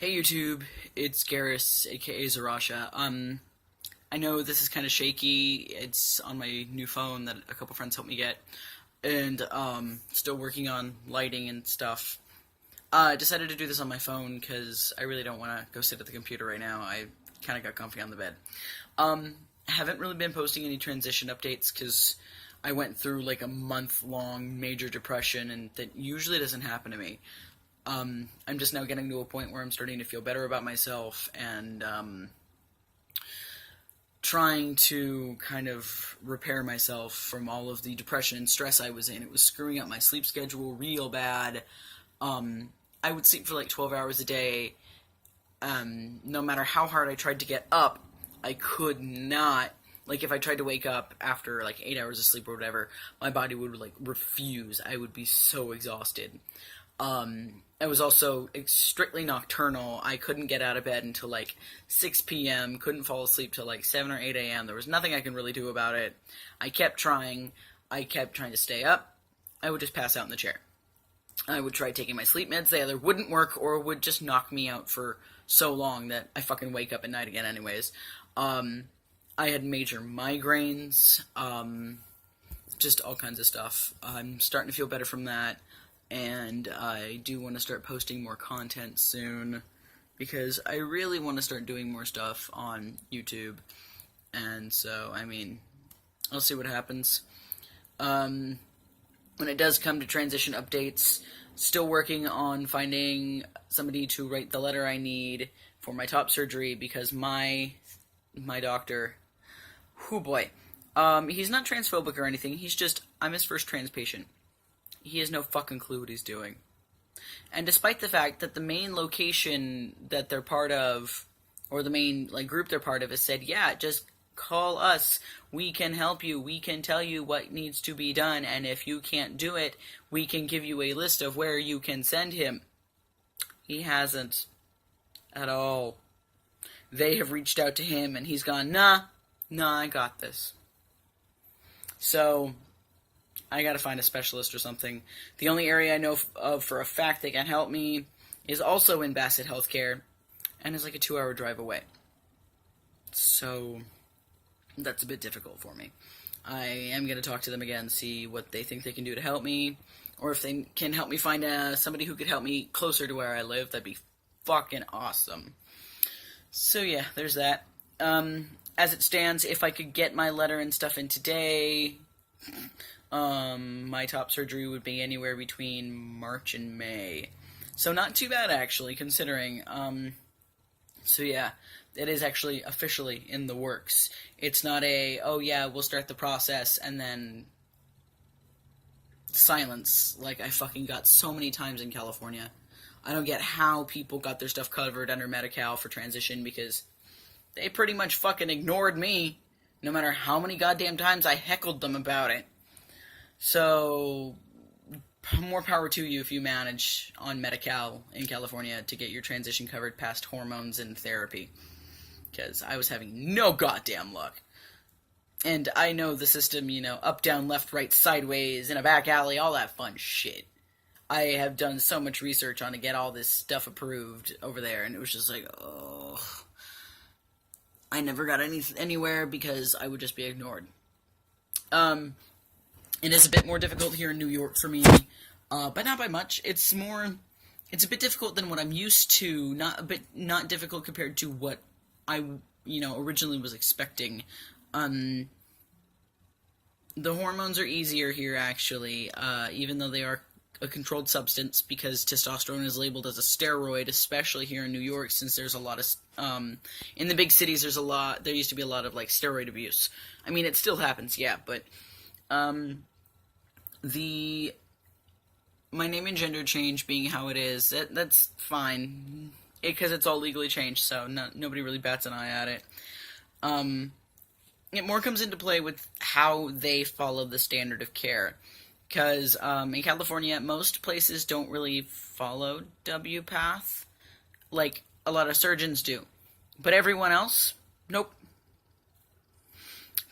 Hey YouTube, it's Garrus, aka Zarasha. I know this is kind of shaky. It's on my new phone that a couple friends helped me get, and still working on lighting and stuff. I decided to do this on my phone because I really don't want to go sit at the computer right now. I kind of got comfy on the bed. Haven't really been posting any transition updates because I went through like a month-long major depression, and that usually doesn't happen to me. I'm just now getting to a point where I'm starting to feel better about myself and trying to kind of repair myself from all of the depression and stress I was in. It was screwing up my sleep schedule real bad. I would sleep for like 12 hours a day. No matter how hard I tried to get up, I could not. Like, if I tried to wake up after like 8 hours of sleep or whatever, my body would like refuse. I would be so exhausted. I was also strictly nocturnal. I couldn't get out of bed until like 6 p.m., couldn't fall asleep till like 7 or 8 a.m. There was nothing I could really do about it. I kept trying. I kept trying to stay up. I would just pass out in the chair. I would try taking my sleep meds. They either wouldn't work or would just knock me out for so long that I fucking wake up at night again anyways. I had major migraines, just all kinds of stuff. I'm starting to feel better from that. And I do want to start posting more content soon because I really want to start doing more stuff on YouTube. And so, I mean, I'll see what happens. When it does come to transition updates, still working on finding somebody to write the letter I need for my top surgery because my doctor, whoo boy, he's not transphobic or anything. He's just, I'm his first trans patient. He has no fucking clue what he's doing. And despite the fact that the main location that they're part of, or the main like group they're part of, has said, yeah, just call us. We can help you. We can tell you what needs to be done. And if you can't do it, we can give you a list of where you can send him. He hasn't at all. They have reached out to him and he's gone, nah, I got this. So I gotta find a specialist or something. The only area I know of for a fact that can help me is also in Bassett Healthcare, and is like a 2-hour drive away. So that's a bit difficult for me. I am gonna talk to them again, see what they think they can do to help me, or if they can help me find somebody who could help me closer to where I live. That'd be fucking awesome. So yeah, there's that. As it stands, if I could get my letter and stuff in today, my top surgery would be anywhere between March and May. So not too bad, actually, considering. So yeah, it is actually officially in the works. It's not oh yeah, we'll start the process, and then silence, like I fucking got so many times in California. I don't get how people got their stuff covered under Medi-Cal for transition, because they pretty much fucking ignored me, no matter how many goddamn times I heckled them about it. So, more power to you if you manage on Medi-Cal in California to get your transition covered past hormones and therapy. Because I was having no goddamn luck. And I know the system, up, down, left, right, sideways, in a back alley, all that fun shit. I have done so much research on to get all this stuff approved over there, and it was just like, oh. I never got anywhere because I would just be ignored. It is a bit more difficult here in New York for me, but not by much. It's a bit difficult than what I'm used to. Not difficult compared to what I, originally was expecting. The hormones are easier here, actually, even though they are a controlled substance, because testosterone is labeled as a steroid, especially here in New York, since there's a lot of, in the big cities, there used to be a lot of, like, steroid abuse. I mean, it still happens, yeah, but, my name and gender change being how it is, that's fine, because it's all legally changed, so nobody really bats an eye at it. It more comes into play with how they follow the standard of care, because, in California, most places don't really follow WPATH, like a lot of surgeons do, but everyone else, nope.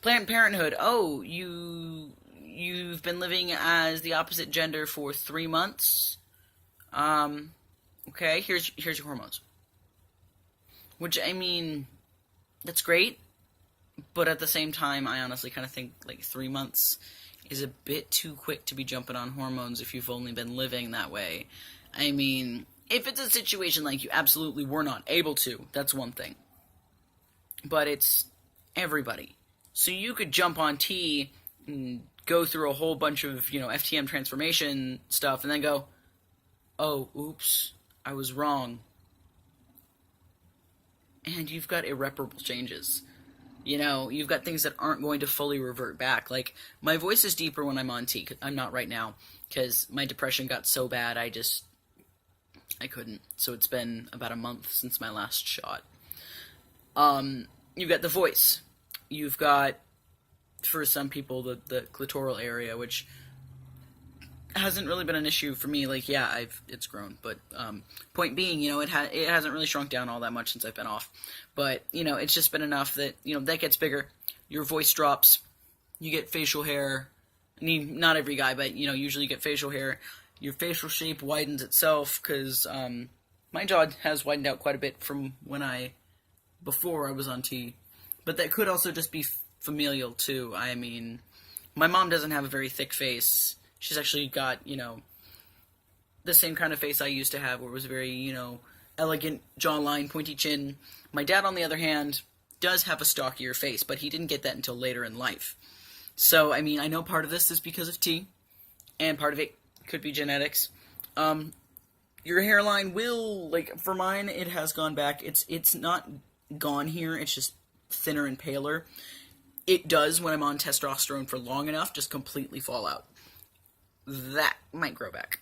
Planned Parenthood, oh, you've been living as the opposite gender for 3 months. Okay, here's your hormones. which, I mean, that's great, but at the same time, I honestly kind of think, like, 3 months is a bit too quick to be jumping on hormones if you've only been living that way. I mean, if it's a situation like you absolutely were not able to, that's one thing. But it's everybody. So you could jump on T and go through a whole bunch of, FTM transformation stuff and then go, oh, oops, I was wrong. And you've got irreparable changes. You've got things that aren't going to fully revert back. Like, my voice is deeper when I'm on T. I'm not right now, because my depression got so bad, I couldn't. So it's been about a month since my last shot. You've got the voice. You've got, for some people, the clitoral area, which hasn't really been an issue for me. Like, yeah, it's grown, but point being, it hasn't really shrunk down all that much since I've been off. But it's just been enough that that gets bigger. Your voice drops. You get facial hair. I mean, not every guy, but usually you get facial hair. Your facial shape widens itself because my jaw has widened out quite a bit from before I was on T. But that could also just be familial too. I mean, my mom doesn't have a very thick face. She's actually got, the same kind of face I used to have, where it was very, elegant jawline, pointy chin. My dad, on the other hand, does have a stockier face, but he didn't get that until later in life. So, I mean, I know part of this is because of T, and part of it could be genetics. Your hairline will, like, for mine, it has gone back. It's not gone here, it's just thinner and paler. It does, when I'm on testosterone for long enough, just completely fall out. That might grow back.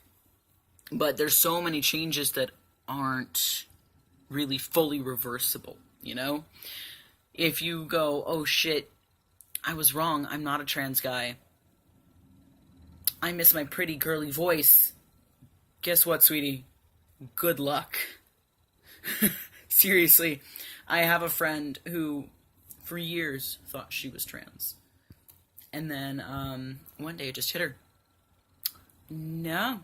But there's so many changes that aren't really fully reversible, If you go, oh shit, I was wrong, I'm not a trans guy, I miss my pretty girly voice, guess what, sweetie? Good luck. Seriously, I have a friend who, for years, thought she was trans. And then, one day it just hit her. No.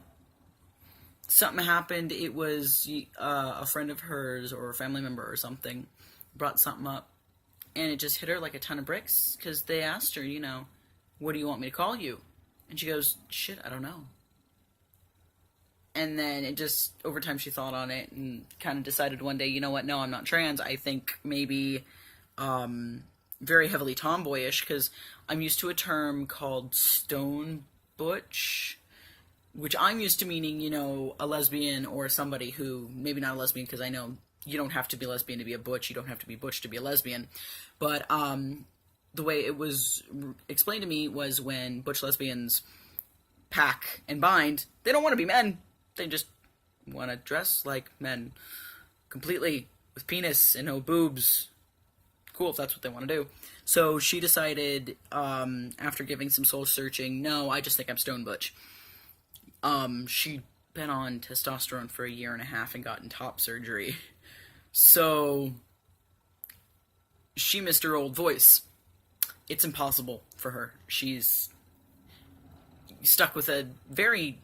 Something happened. It was a friend of hers or a family member or something brought something up, and it just hit her like a ton of bricks, because they asked her, what do you want me to call you? And she goes, shit, I don't know. And then it just, over time she thought on it and kind of decided one day, you know what, no, I'm not trans. I think maybe very heavily tomboyish, because I'm used to a term called stone butch, which I'm used to meaning, a lesbian or somebody who, maybe not a lesbian, because I know you don't have to be a lesbian to be a butch, you don't have to be butch to be a lesbian, but the way it was explained to me was when butch lesbians pack and bind, they don't want to be men, they just want to dress like men, completely, with penis and no boobs. Cool, if that's what they want to do. So she decided, after giving some soul searching, no, I just think I'm stone butch. She'd been on testosterone for 1.5 years and gotten top surgery. So, she missed her old voice. It's impossible for her. She's stuck with a very...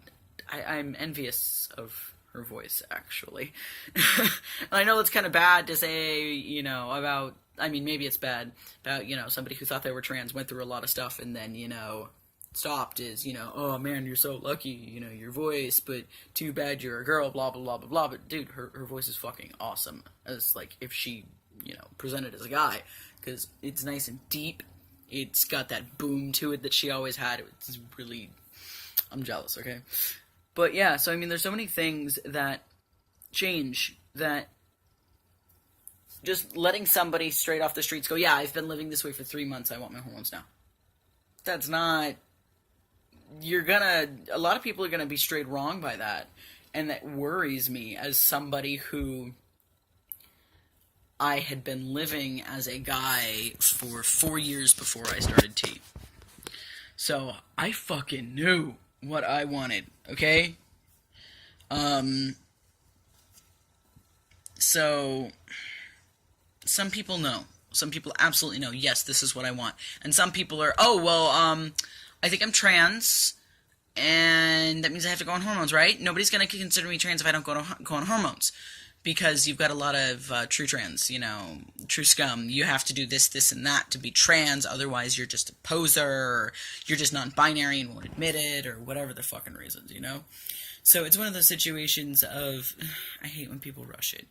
I'm envious of her voice, actually. And I know it's kind of bad to say, about... I mean, maybe it's bad about, somebody who thought they were trans, went through a lot of stuff, and then, stopped is, oh man, you're so lucky, your voice, but too bad you're a girl, blah, blah, blah, blah, blah. But dude, her voice is fucking awesome. As, like, if she, presented as a guy, because it's nice and deep. It's got that boom to it that she always had. It's really, I'm jealous, okay? But yeah, so I mean, there's so many things that change, that just letting somebody straight off the streets go, yeah, I've been living this way for 3 months, I want my hormones now. That's not... a lot of people are gonna be straight wrong by that, and that worries me as somebody who I had been living as a guy for 4 years before I started T. So, I fucking knew what I wanted, okay? So, some people know. Some people absolutely know, yes, this is what I want. And some people are, oh, well, I think I'm trans, and that means I have to go on hormones, right? Nobody's going to consider me trans if I don't go on hormones. because you've got a lot of true trans, true scum. You have to do this, this, and that to be trans, otherwise you're just a poser, or you're just non-binary and won't admit it, or whatever the fucking reasons. So it's one of those situations of, I hate when people rush it.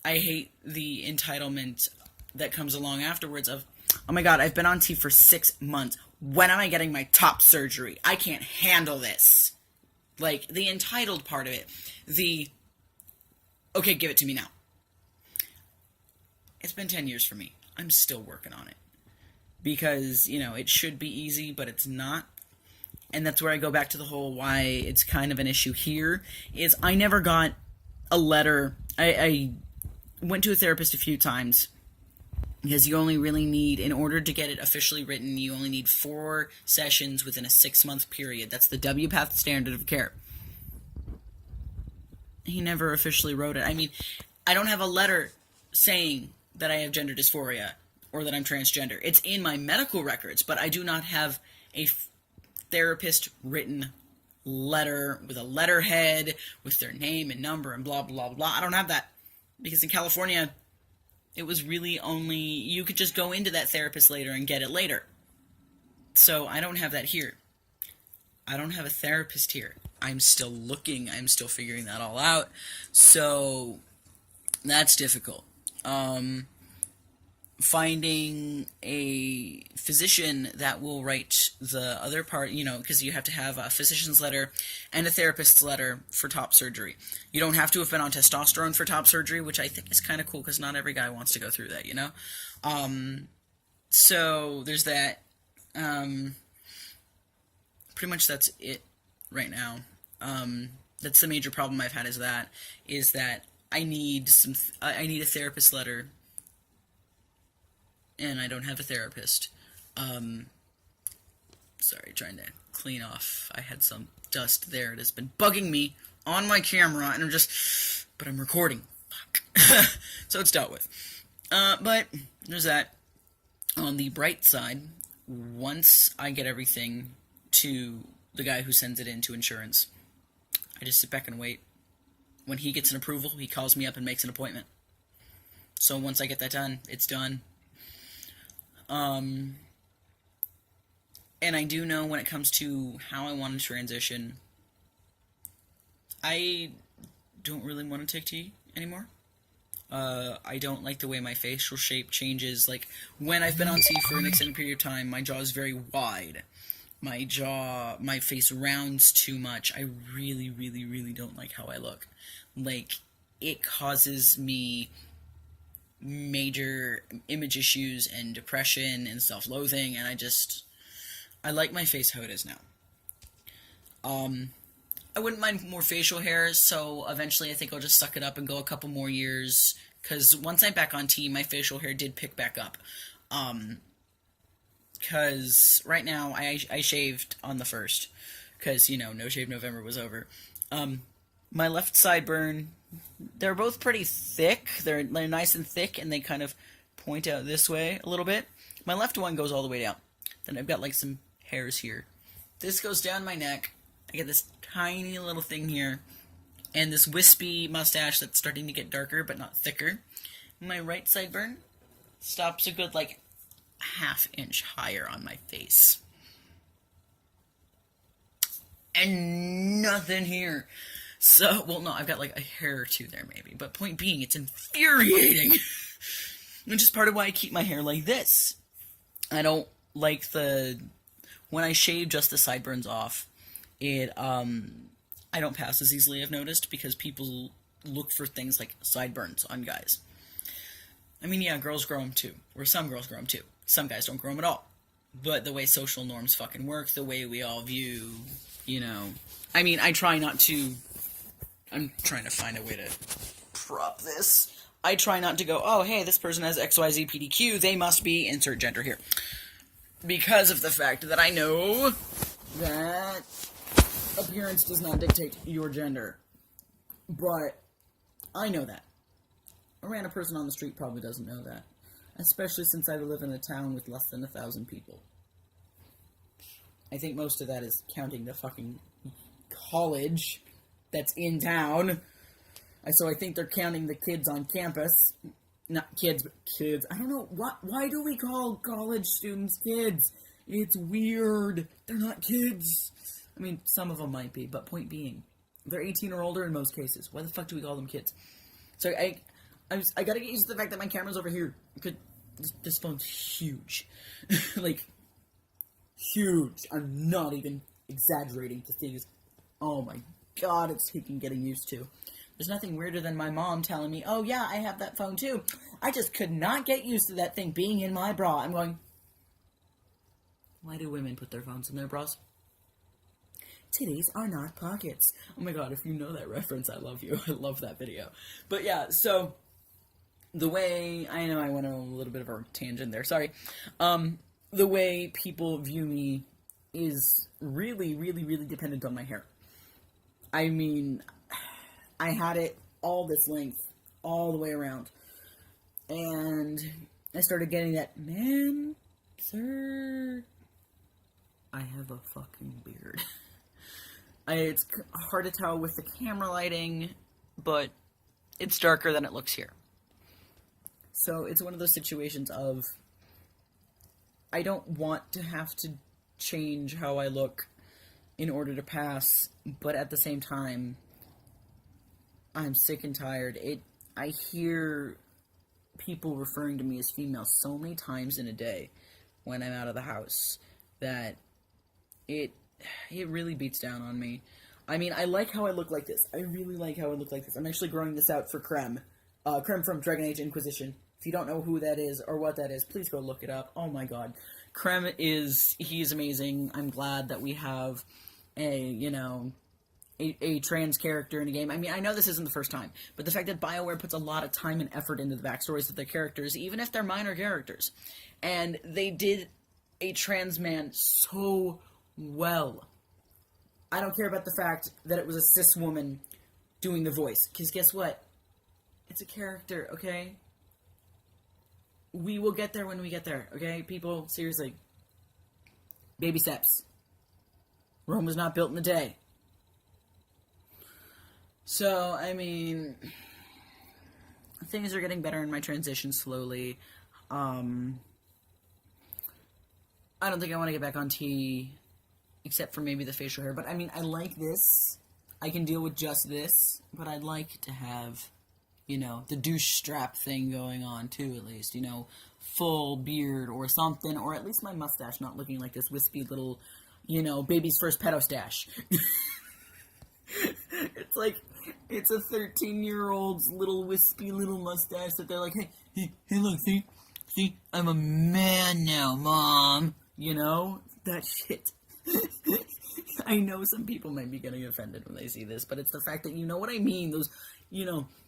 I hate the entitlement that comes along afterwards of, oh my god, I've been on T for 6 months. When am I getting my top surgery? I can't handle this. Like, the entitled part of it. Okay, give it to me now. It's been 10 years for me. I'm still working on it. Because, it should be easy, but it's not. And that's where I go back to the whole why it's kind of an issue here, is I never got a letter. I went to a therapist a few times, because you only really need, in order to get it officially written, you only need 4 sessions within a 6-month period. That's the WPATH standard of care. He never officially wrote it. I mean, I don't have a letter saying that I have gender dysphoria or that I'm transgender. It's in my medical records, but I do not have a therapist written letter with a letterhead with their name and number and blah, blah, blah. I don't have that, because in California, it was really only, you could just go into that therapist later and get it later. So I don't have that here. I don't have a therapist here. I'm still looking. I'm still figuring that all out. So that's difficult. Finding a physician that will write the other part, because you have to have a physician's letter and a therapist's letter for top surgery. You don't have to have been on testosterone for top surgery, which I think is kind of cool, because not every guy wants to go through that, So there's that. Pretty much that's it right now. That's the major problem I've had, is that I need a therapist letter, and I don't have a therapist. Sorry, trying to clean off. I had some dust there. It has been bugging me on my camera, and but I'm recording. Fuck. So it's dealt with. But there's that. On the bright side, once I get everything to the guy who sends it in to insurance, I just sit back and wait. When he gets an approval, he calls me up and makes an appointment. So once I get that done, it's done. And I do know when it comes to how I want to transition, I don't really want to take T anymore. I don't like the way my facial shape changes. Like, when I've been on T for an extended period of time, my jaw is very wide. My face rounds too much. I really, really, really don't like how I look. Like, it causes me major image issues and depression and self-loathing, and I like my face how it is now. I wouldn't mind more facial hair, so eventually I think I'll just suck it up and go a couple more years, because once I'm back on T, my facial hair did pick back up. Because right now, I shaved on the 1st, because, No Shave November was over. My left sideburn, they're both pretty thick. They're nice and thick, and they kind of point out this way a little bit. My left one goes all the way down. Then I've got, like, some hairs here. This goes down my neck. I get this tiny little thing here, and this wispy mustache that's starting to get darker, but not thicker. My right sideburn stops a good, like, ½ inch higher on my face. And nothing here. So, well, no, I've got, like, a hair or two there, maybe. But point being, it's infuriating. Which is part of why I keep my hair like this. I don't like when I shave just the sideburns off, I don't pass as easily, I've noticed, because people look for things like sideburns on guys. I mean, yeah, girls grow them too. Or some girls grow them too. Some guys don't grow them at all. But the way social norms fucking work, the way we all view, I mean, I try not to... I'm trying to find a way to prop this. I try not to go, oh, hey, this person has XYZ PDQ, they must be insert gender here. Because of the fact that I know that appearance does not dictate your gender. But I know that. A random person on the street probably doesn't know that. Especially since I live in a town with less than 1,000 people. I think most of that is counting the fucking college that's in town. So I think they're counting the kids on campus. Not kids, but kids. I don't know. Why do we call college students kids? It's weird. They're not kids. I mean, some of them might be, but point being, they're 18 or older in most cases. Why the fuck do we call them kids? So I gotta get used to the fact that my camera's over here. This phone's huge. Like, huge. I'm not even exaggerating to things. Oh my god, it's taking getting used to. There's nothing weirder than my mom telling me, oh yeah, I have that phone too. I just could not get used to that thing being in my bra. I'm going, why do women put their phones in their bras? Titties are not pockets. Oh my god, if you know that reference, I love you. I love that video. But yeah, so the way, I know I went on a little bit of a tangent there, sorry. The way people view me is really, really, really dependent on my hair. I mean, I had it all this length, all the way around. And I started getting that, man, sir, I have a fucking beard. It's hard to tell with the camera lighting, but it's darker than it looks here. So it's one of those situations of, I don't want to have to change how I look in order to pass, but at the same time, I'm sick and tired. I hear people referring to me as female so many times in a day when I'm out of the house that it really beats down on me. I mean, I like how I look like this. I really like how I look like this. I'm actually growing this out for Krem. Krem from Dragon Age Inquisition. If you don't know who that is or what that is, please go look it up. Oh my god. Krem he's amazing. I'm glad that we have a trans character in a game. I mean, I know this isn't the first time, but the fact that BioWare puts a lot of time and effort into the backstories of their characters, even if they're minor characters, and they did a trans man so well. I don't care about the fact that it was a cis woman doing the voice, because guess what? It's a character, okay? We will get there when we get there, okay? People, seriously. Baby steps. Rome was not built in a day. So, I mean, things are getting better in my transition slowly. I don't think I want to get back on T, except for maybe the facial hair. But, I mean, I like this. I can deal with just this. But I'd like to have, the douche strap thing going on, too, at least. Full beard or something. Or at least my mustache not looking like this wispy little, baby's first pedo stash. It's like, it's a 13-year-old's little wispy little mustache that they're like, hey, look, see, I'm a man now, Mom. That shit. I know some people might be getting offended when they see this, but it's the fact that you know what I mean, those,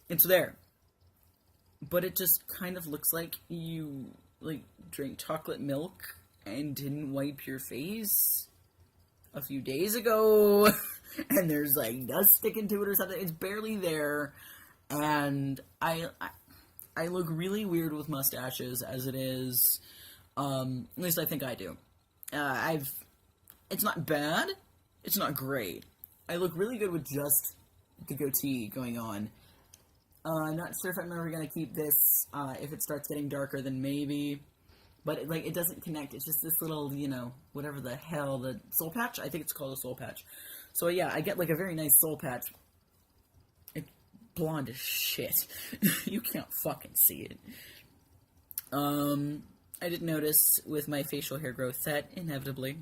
it's there. But it just kind of looks like you, drank chocolate milk and didn't wipe your face a few days ago, and there's, dust sticking to it or something. It's barely there, and I look really weird with mustaches as it is. At least I think I do. It's not bad. It's not great. I look really good with just the goatee going on. I'm not sure if I'm ever going to keep this. If it starts getting darker, then maybe. But, it doesn't connect. It's just this little, whatever the hell, the soul patch? I think it's called a soul patch. So, yeah, I get, a very nice soul patch. It's blonde as shit. You can't fucking see it. I did notice with my facial hair growth that, inevitably,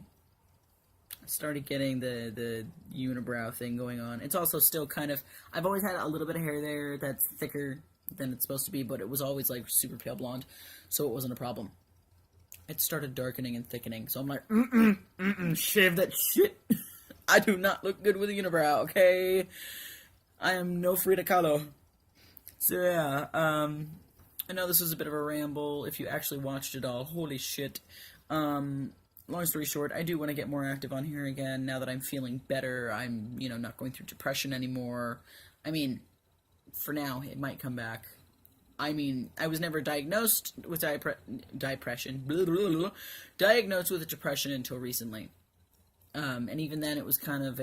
I started getting the unibrow thing going on. It's also still kind of... I've always had a little bit of hair there that's thicker than it's supposed to be, but it was always, super pale blonde, so it wasn't a problem. It started darkening and thickening, so I'm like, shave that shit. I do not look good with a unibrow, okay? I am no Frida Kahlo. So, yeah, I know this was a bit of a ramble, if you actually watched it all. Holy shit. Long story short, I do want to get more active on here again, now that I'm feeling better. I'm, not going through depression anymore. I mean, for now, it might come back. I mean, I was never diagnosed with depression, diagnosed with depression until recently. And even then, it was kind of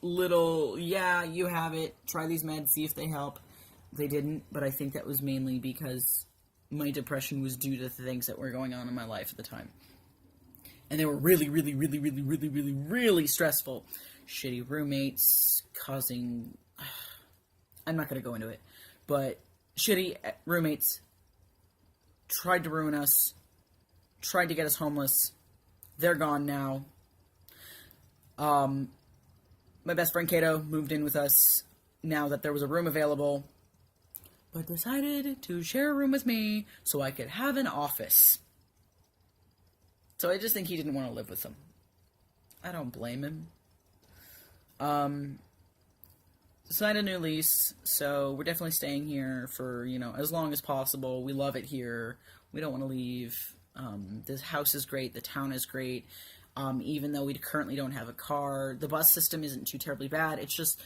little, yeah, you have it, try these meds, see if they help. They didn't, but I think that was mainly because my depression was due to the things that were going on in my life at the time. And they were really, really, really, really, really, really, really stressful. Shitty roommates causing... I'm not going to go into it. But shitty roommates tried to ruin us. Tried to get us homeless. They're gone now. My best friend Kato moved in with us now that there was a room available. But decided to share a room with me so I could have an office. So I just think he didn't want to live with them. I don't blame him. Signed a new lease, so we're definitely staying here for, as long as possible. We love it here. We don't want to leave. This house is great. The town is great. Even though we currently don't have a car. The bus system isn't too terribly bad. It's just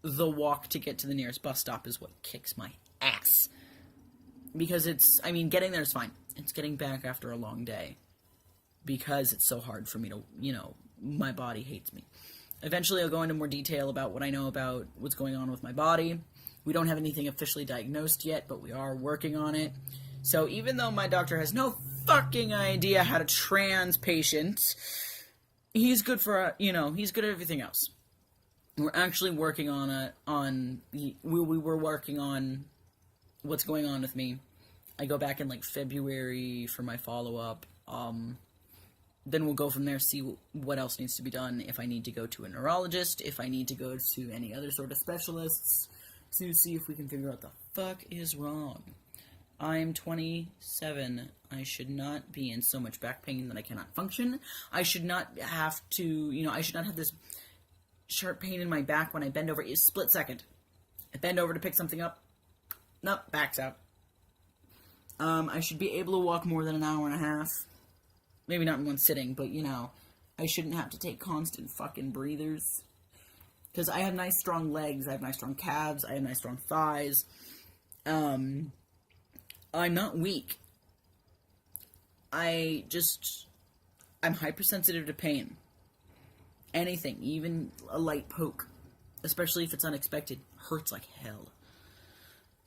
the walk to get to the nearest bus stop is what kicks my ass. Because getting there is fine. It's getting back after a long day. Because it's so hard for me to, my body hates me. Eventually I'll go into more detail about what I know about what's going on with my body. We don't have anything officially diagnosed yet, but we are working on it. So even though my doctor has no fucking idea how to trans patients, he's good for, he's good at everything else. We're actually working on we were working on what's going on with me. I go back in February for my follow-up. Then we'll go from there, see what else needs to be done, if I need to go to a neurologist, if I need to go to any other sort of specialists, to see if we can figure out the fuck is wrong. I'm 27. I should not be in so much back pain that I cannot function. I should not have to, I should not have this sharp pain in my back when I bend over. It's split second. I bend over to pick something up. Nope, back's out. I should be able to walk more than an hour and a half. Maybe not in one sitting, but, I shouldn't have to take constant fucking breathers. Because I have nice strong legs, I have nice strong calves, I have nice strong thighs. I'm not weak. I'm hypersensitive to pain. Anything, even a light poke, especially if it's unexpected, hurts like hell.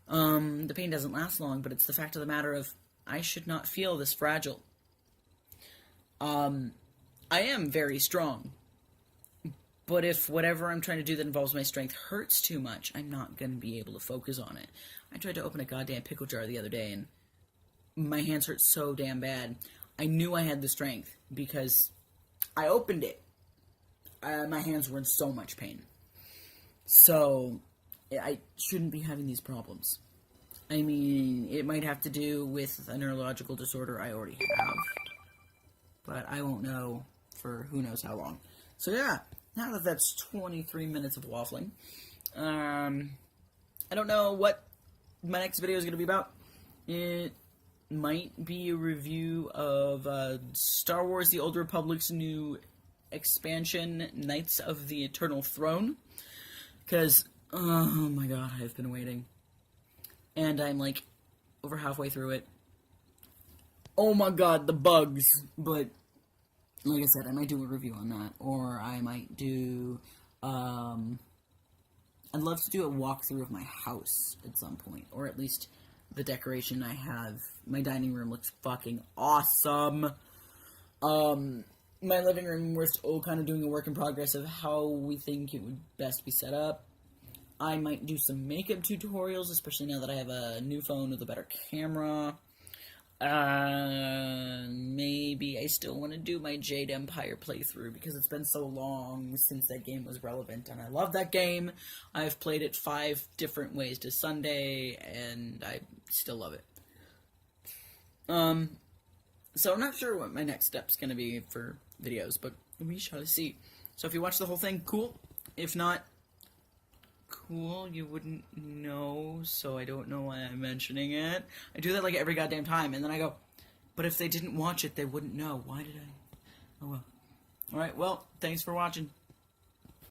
The pain doesn't last long, but it's the fact of the matter of, I should not feel this fragile. I am very strong, but if whatever I'm trying to do that involves my strength hurts too much, I'm not going to be able to focus on it. I tried to open a goddamn pickle jar the other day, and my hands hurt so damn bad. I knew I had the strength, because I opened it. My hands were in so much pain. So, I shouldn't be having these problems. It might have to do with a neurological disorder I already have. But I won't know for who knows how long. So yeah, now that that's 23 minutes of waffling, I don't know what my next video is going to be about. It might be a review of Star Wars The Old Republic's new expansion, Knights of the Eternal Throne. Because, oh my god, I've been waiting. And I'm over halfway through it. Oh my god, the bugs. But, like I said, I might do a review on that. Or I might do, I'd love to do a walkthrough of my house at some point. Or at least the decoration I have. My dining room looks fucking awesome. My living room, we're still kind of doing a work in progress of how we think it would best be set up. I might do some makeup tutorials, especially now that I have a new phone with a better camera. Maybe I still want to do my Jade Empire playthrough, because it's been so long since that game was relevant, and I love that game. I've played it 5 different ways to Sunday, and I still love it. So I'm not sure what my next step's gonna be for videos, but we shall see. So if you watch the whole thing, cool. If not, cool, you wouldn't know, so I don't know why I'm mentioning it. I do that every goddamn time, and then I go, but if they didn't watch it, they wouldn't know. Why did I? Oh well. Alright, well, thanks for watching.